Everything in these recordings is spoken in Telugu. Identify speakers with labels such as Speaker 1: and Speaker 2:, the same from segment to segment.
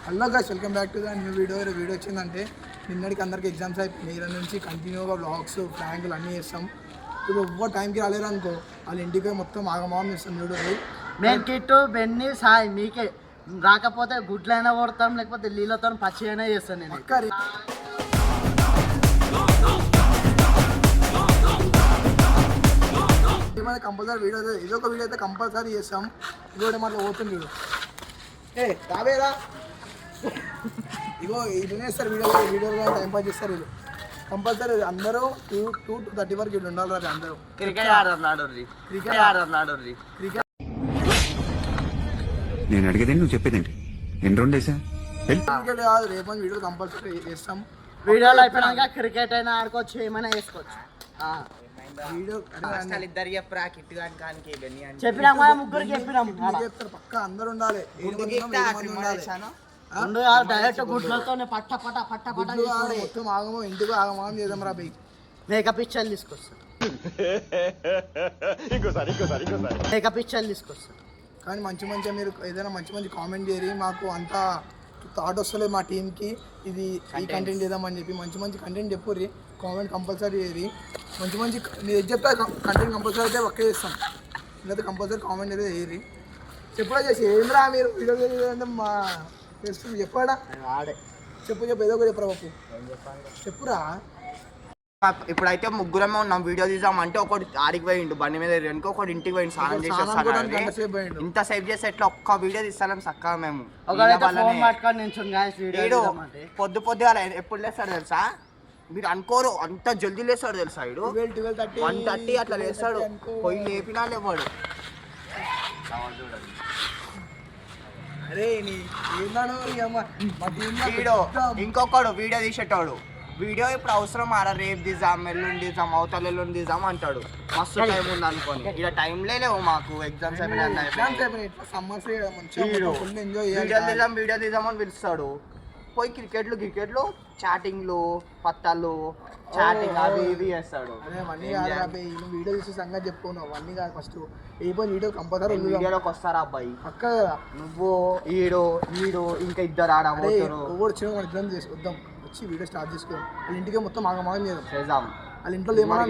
Speaker 1: Hello guys, welcome back to the new video. Video వచ్చిందంటే నిన్నటికి అందరికి ఎగ్జామ్స్ అయిపోయినాయి. ఈరోజు నుంచి కంటిన్యూగా బ్లాగ్స్ ప్రాంకులు అన్నీ చేస్తాం. ఇప్పుడు ఎవ్వరు టైంకి రాలేరు అనుకో, వాళ్ళ ఇంటికి మొత్తం ఆగమాగం చేస్తాం. వీడియో
Speaker 2: మేము కిట్టు బెన్ని సాయి మీకే రాకపోతే గుడ్లైనా కొడతాం, లేకపోతే నీళ్ళతో పచ్చి అయినా చేస్తాను నేను.
Speaker 1: ఏమైనా కంపల్సరీ వీడియో ఏదో ఒక వీడియో అయితే కంపల్సరీ చేస్తాం. ఇదిగో మాటలు పోతుంది వీడియో. రావేరా ఇగో ఇట్లనే సార్ వీడియోలో టైం పాస్ చేస్తారు. వీళ్ళు కంపల్సరీ అందరూ 2-2:30 వరకు వీళ్ళు ఉండాలి. అందరూ
Speaker 2: క్రికెట్ ఆడుతున్నాడు.
Speaker 3: నేను అడిగేది నువ్వు చెప్పేదేంటి? ఎన్ని రెండు వేసా
Speaker 1: క్రికెట్ కాదు, రేపు వీడియో కంపల్సరీ చేస్తాం.
Speaker 2: వీడియోలో అయిపోయినాక క్రికెట్ అయినా ఆడుకోవచ్చు, ఏమైనా వేసుకోవచ్చు. చెప్పినాం ముగ్గురికి చెప్పినాం,
Speaker 1: పక్క అందరు ఉండాలి.
Speaker 2: డైరెక్ట్ గుడ్లతోనే పట్ట
Speaker 1: మొత్తం ఆగమో ఇంటికి ఆగమం చేద్దాం రా బై.
Speaker 2: మేకప్ పిక్చర్లు తీసుకొస్తాం. మేకప్ పిక్చర్లు తీసుకొస్తాం.
Speaker 1: కానీ మంచిగా మీరు ఏదైనా మంచి కామెంట్ చేయరు. మాకు అంతా థాట్ వస్తలేదు మా టీంకి ఇది ఈ కంటెంట్ చేద్దామని చెప్పి. మంచి కంటెంట్ చెప్పుర్రి. కామెంట్ కంపల్సరీ చేయరు. మంచి మీరు చెప్తే కంటెంట్ కంపల్సరీ అయితే ఒకే చేస్తాం. లేకపోతే కంపల్సరీ కామెంట్ అయితే చేయరు. చెప్పుడా చేసి ఏంద్రా మీరు వీడియో మా తెలుస్తుంది. చెప్పాడా
Speaker 2: ఆడే
Speaker 1: చెప్పు ఏదో ఒకటి చెప్పరా బాపు, చెప్పురా.
Speaker 4: ఇప్పుడైతే ముగ్గురమే ఉన్నాం. వీడియో తీసామంటే ఒకటి ఆడికి పోయిండు బండి మీద, ఒకటి ఇంటికి పోయిండు స్నానం చేసేస్తాను. ఇంత సేవ్ చేస్తే ఎట్లా ఒక్క వీడియో తీస్తాం చక్కగా. మేము పొద్దుగా ఎప్పుడు లేస్తాడు తెలుసా? మీరు అనుకోరు అంత జల్దీ లేస్తాడు తెలుసా? 1:30 అట్లా లేస్తాడు. పోయి లేపినా లేవాడు. ఇంకొకడు వీడియో తీసేటోడు. వీడియో ఇప్పుడు అవసరం ఆడ రేపు తీసాం, ఎల్లుండి తీసాం, అవతల ఎల్లుండి తీసాం అంటాడు. మస్తు టైం ఉంది అనుకోని ఇలా టైంలే లేవు మాకు. ఎగ్జామ్స్ వీడియో తీసామని పిలుస్తాడు. పోయి క్రికెట్లు చాటింగ్లు పత్తాలు చాటింగ్ అవి ఇవి చేస్తాడు.
Speaker 1: వీడియో తీసే సంగతి చెప్పుకున్నావు అన్నీ కాదు. ఫస్ట్ ఏ పోయి వీడియో కంపల్సరీ
Speaker 4: వీడియోలోకి వస్తారా అబ్బాయి?
Speaker 1: పక్క
Speaker 4: నువ్వు ఈడు ఇంకా ఇద్దరు ఆడబోతారు.
Speaker 1: ఇద్దరం వద్దాం వచ్చి వీడియో స్టార్ట్ చేసుకోవాలి. వాళ్ళ ఇంటికి మొత్తం ఆగమాగం
Speaker 4: చేద్దాం.
Speaker 1: వాళ్ళ ఇంట్లో ఏమన్నా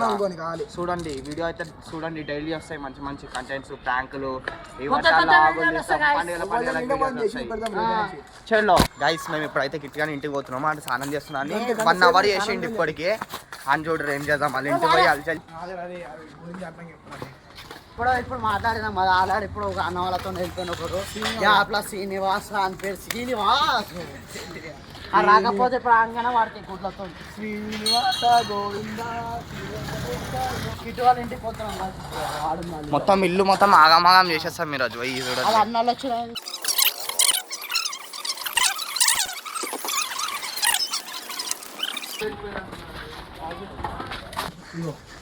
Speaker 1: అనుకోని కావాలి.
Speaker 4: చూడండి వీడియో అయితే చూడండి, డైలీ వస్తాయి మంచి కంటెంట్స్, ప్రాంకులు. చలో గైస్, మేము ఇప్పుడైతే కిట్గానే ఇంటికి పోతున్నాము. అంటే స్నానం చేస్తున్నాను. 1 అవర్ చేసిండు ఇప్పటికి. అని చూడరు ఏం చేద్దాం. వాళ్ళ ఇంటికి పోయి అలచల్
Speaker 2: ఇప్పుడు మాట్లాడినాం కదా ఆల్రెడీ. ఇప్పుడు ఒక అన్న వాళ్ళతో వెళ్ళిపోయిన ఒకరు ప్లస్ శ్రీనివాస్ అని పేరు. శ్రీనివాస్ రాకపోతే ఇప్పుడు ఆగానే వాడికి గుడ్లతో శ్రీనివాస గోవింద కిట్టు వాళ్ళ ఇంటికి పోతున్నాం.
Speaker 4: మొత్తం ఇల్లు మొత్తం ఆగమాగం చేసేస్తాం ఈరోజు.
Speaker 2: వాళ్ళ అన్నాళ్ళు వచ్చినాయి.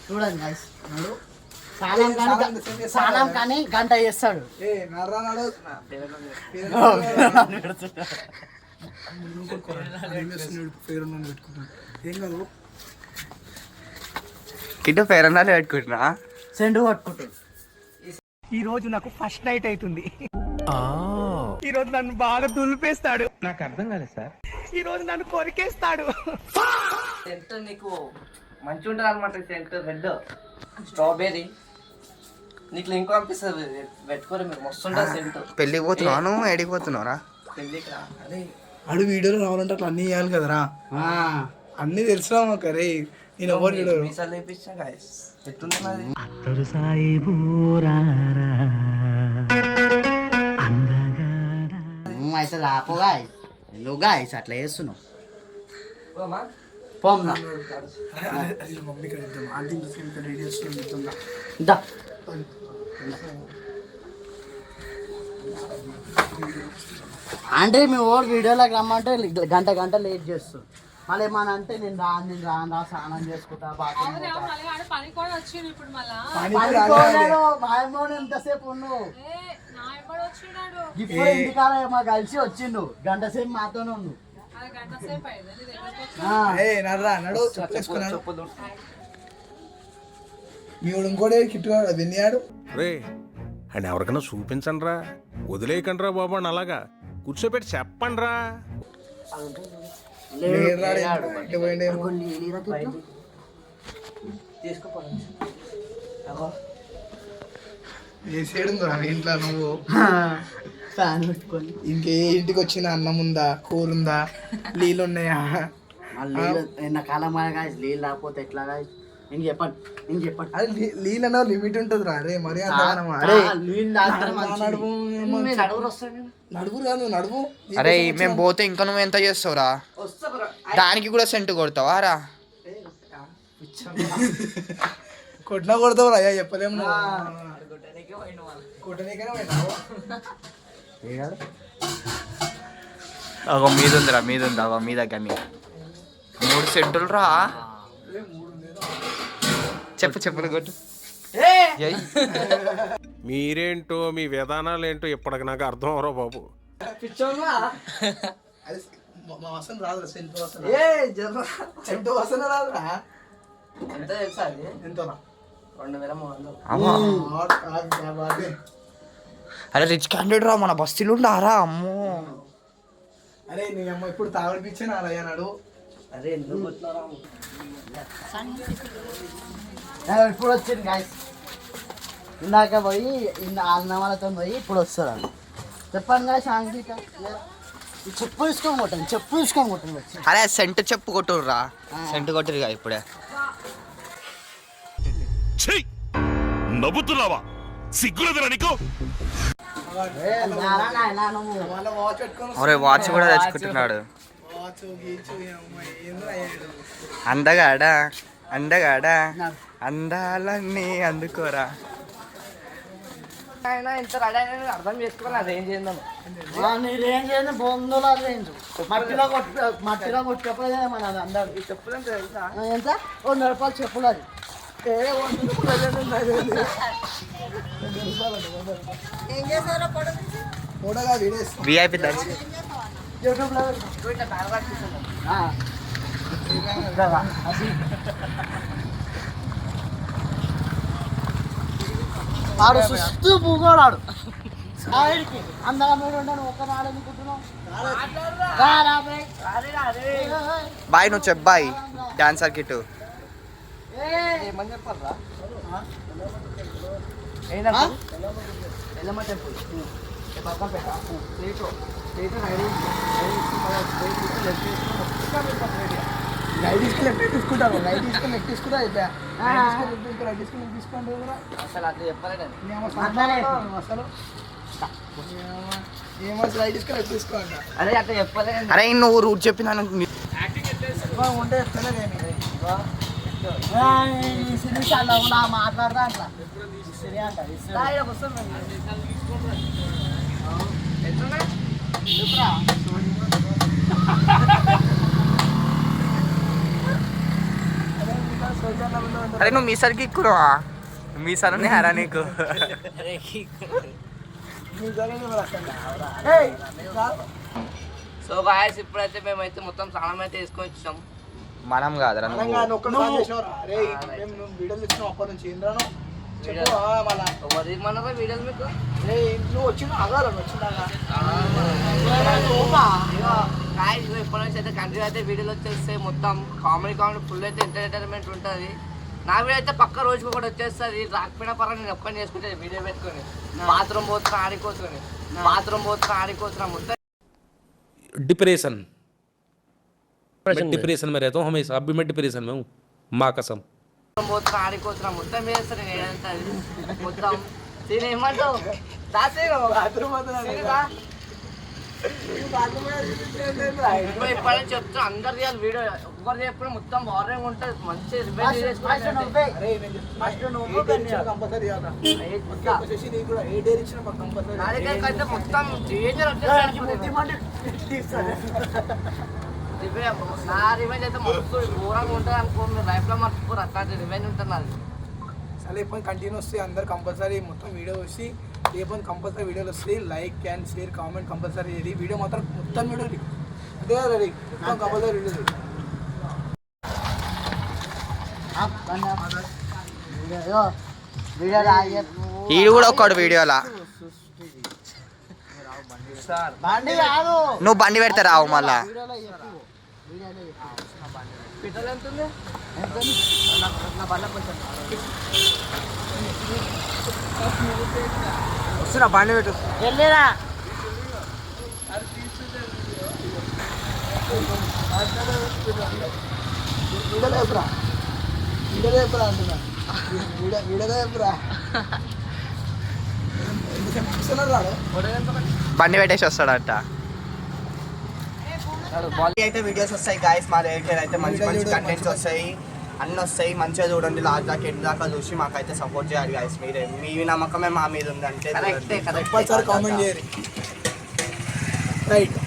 Speaker 2: చూడండి గైస్, స్నానం కానీ గంట చేస్తాడు.
Speaker 4: ఇటు ఫేర్ అన్నాడు పెట్టుకుంటున్నా,
Speaker 2: సెండు పట్టుకుంటాడు.
Speaker 5: ఈ రోజు నాకు ఫస్ట్ నైట్ అవుతుంది. ఈ రోజు నన్ను బాగా దులిపేస్తాడు. నాకు అర్థం కాలేదు సార్. ఈ రోజు నన్ను కొరికేస్తాడు.
Speaker 2: సెంట్ నీకు మంచిగా ఉంటుంది అనమాట. సెంట్ రెడ్ స్ట్రాబెర్రీ నీకు లింక్ పంపిస్తుంది, పెట్టుకోరు మీరు. మస్తుంటుంది సెంట్.
Speaker 4: పెళ్ళికి పోతున్నాను, ఎడిగిపోతున్నారా?
Speaker 2: పెళ్ళికి రా
Speaker 1: అడు వీడియోలో రావాలంటే అట్లా అన్నీ చేయాలి కదరా. అన్నీ తెలిసినా మాకు. రే నేను ఎవరు
Speaker 2: అయితే రాపో గాయస్. ఎందుకు గాయస్ అట్లా చేస్తున్నావు? పోమ్నా అంటే మీ ఓడి వీడియోలోకి రమ్మంటే గంట లేట్ చేస్తుంది. మళ్ళీ ఏమన్నా అంటే నేను రాను స్నానం చేసుకుంటా, బాత్రూమ్ ఎంతసేపు ఉన్నావు? ఇప్పుడు ఇంటికాడ మా కలిసి వచ్చిండు, గంట సేపు మాతోనే ఉండు.
Speaker 1: మీ ఇంకోటి కిట్టుగాడు విన్నాడు.
Speaker 6: అని ఎవరికైనా చూపించండి రా, వదిలేయకండి రా బాబు అని అలాగా కూర్చోబెట్టి చెప్పండి రా.
Speaker 1: ఇంట్లో నువ్వు
Speaker 2: ఫ్యాన్ పెట్టుకొని
Speaker 1: ఇంకే ఇంటికి వచ్చిన అన్నం ఉందా, కూర ఉందా, నీళ్ళు ఉన్నాయా?
Speaker 2: ఎండాకాలం నీళ్ళు రాకపోతే ఎట్లా guys? నేను చెప్పండి
Speaker 1: అదే నీళ్ళు అన్న లిమిట్ ఉంటుంది రా. అరే మరి అంత నడువు కాదు నడువు.
Speaker 4: అరే మేము పోతే ఇంకా నువ్వు ఎంత చేస్తావురా? దానికి కూడా సెంటు కొడతావా రా?
Speaker 1: కొట్టినా కొడతావు రా, చెప్పలేము. కొట్టనీకైనా పోయినావు.
Speaker 4: అగో మీద ఉందిరా, మీద ఉంది. అగో మీద కానీ 3 సెంటులు రా. చెప్పులు కొట్టు.
Speaker 6: మీరేంటో మీ విధానాలు ఏంటో ఇప్పటికి నాకు అర్థం అవరో బాబు.
Speaker 1: అది మా వసన రాదురా, సెంటు వసన రాదురా. ఎంతరా?
Speaker 2: 2300.
Speaker 4: అరే రిచ్ క్యాండిడేట్ రా, మన బస్తీలు ఉండారా? అమ్మో
Speaker 1: అరే నీ అమ్మ ఇప్పుడు తాగడిపించాను అలా నాడు.
Speaker 2: అరే ఎందుకు ఇప్పుడు వచ్చింది గాయస్. ఇందాక పోయి అన్నవాళ్ళతో పోయి ఇప్పుడు వస్తారు. చెప్పండి గాయ సాంఘిక చెప్పు తీసుకొని కొట్టాను.
Speaker 4: అరే సెంటు చెప్పు కొట్టుర్రా, సెంటు కొట్టురుగా ఇప్పుడే.
Speaker 6: నవ్వుతున్నావా? సిగ్గులేదురా నీకు?
Speaker 1: వాళ్ళ వాచ్ పెట్టుకొని
Speaker 4: ఒరే వాచ్ కూడా తెచ్చుకుంటున్నాడు.
Speaker 1: వాచ్ గీచు ఏంద్రా అయ్యాడు.
Speaker 4: అందగాడా అందాలన్నీ అందుకోరా.
Speaker 2: అర్థం చేసుకోవాలి అదేం చేద్దాం. నేనేం చేయను బొందులో రేంజ్ మట్టిలో కొట్టేప్పుడు మన అందరు చెప్పులు ఎంత 100 రూపాయలు చెప్పులు. అది ఏం చేస్తారో
Speaker 1: ఫోటోగా వీడియో
Speaker 4: విఐపి దర్శనం
Speaker 2: యూట్యూబ్లో ఆడు సుస్తూ పూగోడాడు సైడ్కి అందరం మీరు ఉంటాను ఒక్క నాడు అనుకుంటున్నావు.
Speaker 4: బాయ్ నువ్వు చెప్పు బాయ్ డాన్సర్ కిట్టు.
Speaker 2: ఏమని చెప్పారా ఎల్లమ్మ టెంపుల్ పక్కపేట
Speaker 1: లైట్ తీసుకుని లెఫ్ట్ తీసుకుంటారు. లైట్ తీసుకుని లెఫ్ట్ తీసుకుంటా అయిపోయా. లైట్ తీసుకుని తీసుకోండి
Speaker 2: అసలు అట్లా చెప్పలేదు.
Speaker 1: అసలు ఏమో లైట్ తీసుకుని లెఫ్ట్ తీసుకోండి.
Speaker 2: అదే అట్లా చెప్పలేదు.
Speaker 4: అరే నువ్వు రూట్ చెప్పిన
Speaker 1: ఉంటే చెప్తలేదు
Speaker 2: మాట్లాడతా అట్లా
Speaker 4: అరే నువ్వు మీసరికి ఎక్కురా, మీసాలనే హరా నీకు.
Speaker 2: సో గాయస్ ఇప్పుడైతే మేమైతే మొత్తం స్నానం అయితే వేసుకొని వచ్చాం.
Speaker 4: మనం కాదురా నువ్వు.
Speaker 1: వీడియోలు ఇచ్చినావు అప్పటి నుంచి ఏంద్రాను చెప్పు.
Speaker 2: మనలో వీడియోలు మీకు
Speaker 1: నువ్వు వచ్చిన ఆగాలి వచ్చిందాగా
Speaker 2: ఇప్పటి నుంచి అయితే కంటిన్యూ అయితే వీడియోలు వచ్చేస్తే మొత్తం కామెడీ ఫుల్ అయితే ఎంటర్టైన్మెంట్ ఉంటుంది. నా వీడియో అయితే పక్క రోజుకు కూడా వచ్చేస్తుంది. రాకపోయినా పరంగా నేను ఒక్కని చేసుకుంటే వీడియో పెట్టుకొని బాత్రూమ్ పోతున్నా ఆడుకోతున్నా మొత్తం
Speaker 7: डिप्रेशन मैं डिप्रेशन में रहता हूँ हमेशा. अब भी मैं डिप्रेशन में हूँ, माँ कसम.
Speaker 2: పోతున్నా ఆడుకోతున్నా మొత్తం చేస్తాను నేనంతా. మొత్తం సీన్ ఏమంటావు ఇప్పటి చెప్తున్నా అందరు చేయాలి వీడియో. ఎవరు చెప్పిన మొత్తం వారం ఉంటుంది. మంచి మొత్తం నా రివెంజ్ అయితే మస్తు ఘోరంగా ఉంటుంది అనుకో. మీరు లైఫ్లో మర్చిపోరు అట్లాంటి రివెంజ్ ఉంటుంది నాది.
Speaker 1: సరే ఇప్పుడు కంటిన్యూ వస్తాయి. అందరు కంపల్సరీ మొత్తం వీడియో వచ్చి రేపు కంపల్సరీ వీడియోలు వస్తాయి. Like and share comment compulsory చేయాలి. వీడియో మాత్రం మొత్తం వీడియో అదే కదా రెడీ మొత్తం కంపల్సరీ వీడియో
Speaker 2: వీడియో రాయకు
Speaker 4: ఈడు కూడా ఒక్కడు వీడియోలా
Speaker 2: బండి కాదు
Speaker 4: నువ్వు బండి పెడితే రావు మళ్ళా
Speaker 2: వీడియోలో చెప్పు వీడియోలో చెప్పు
Speaker 4: పెట్రోల్ ఎంత ఉంది?
Speaker 2: నా బండ్ల కొంచెం
Speaker 4: వస్తున్నా బండి పెట్టు
Speaker 2: వెళ్ళిరా
Speaker 1: వీడియోలో చెప్పురా వీడియోలో చెప్పురా అంటున్నా వీడియోలో చెప్పురా రాడు
Speaker 4: బండి పెట్టేసి వస్తాడట అయితే వీడియోస్ వస్తాయి గాయస్ మా దగ్గర అయితే మంచి మంచి కంటెంట్స్ వస్తాయి అన్నీ వస్తాయి మంచిగా చూడండి లాస్ట్ దాకా ఎండ్ దాకా చూసి మాకైతే సపోర్ట్ చేయాలి గాయస్ మీరే మీ నమ్మకమే మా మీద ఉంది అంటే
Speaker 1: కంపల్సరీ కామెంట్ చేయరు రైట్